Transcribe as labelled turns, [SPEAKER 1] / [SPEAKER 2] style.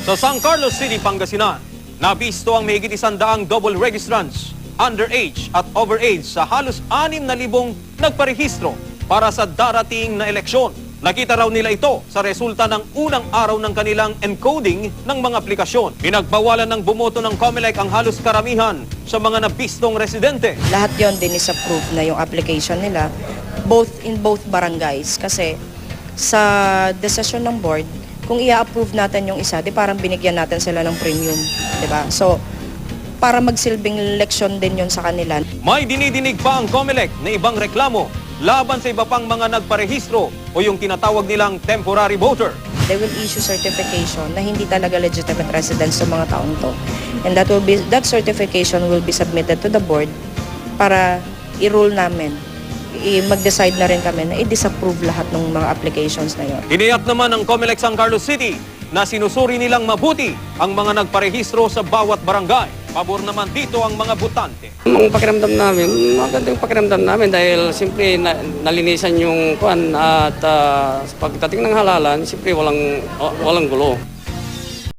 [SPEAKER 1] Sa San Carlos City, Pangasinan, nabisto ang mahigit 100 double registrants, underage at overage sa halos 6,000 nagparehistro para sa darating na eleksyon. Nakita raw nila ito sa resulta ng unang araw ng kanilang encoding ng mga aplikasyon. Pinagbawalan ng bumoto ng COMELEC ang halos karamihan sa mga nabistong residente.
[SPEAKER 2] Lahat yon din is approved na yung application nila in both barangays kasi sa desisyon ng board, kung i-approve natin yung isa, di parang binigyan natin sila ng premium, di ba? So, para magsilbing leksyon din yun sa kanila.
[SPEAKER 1] May dinidinig pa ang COMELEC na ibang reklamo laban sa iba pang mga nagparehistro o yung tinatawag nilang temporary voter.
[SPEAKER 2] They will issue certification na hindi talaga legitimate residents sa mga taong to. And that certification will be submitted to the board para i-rule namin. Mag-decide na rin kami na i-disapprove lahat ng mga applications na yun.
[SPEAKER 1] Tiniyak naman ng COMELEC San Carlos City na sinusuri nilang mabuti ang mga nagparehistro sa bawat barangay. Pabor naman dito ang mga botante.
[SPEAKER 3] Ang pakiramdam namin, magandang pakiramdam namin dahil siyempre nalinisan yung kuan at pagdating ng halalan, siyempre walang gulo.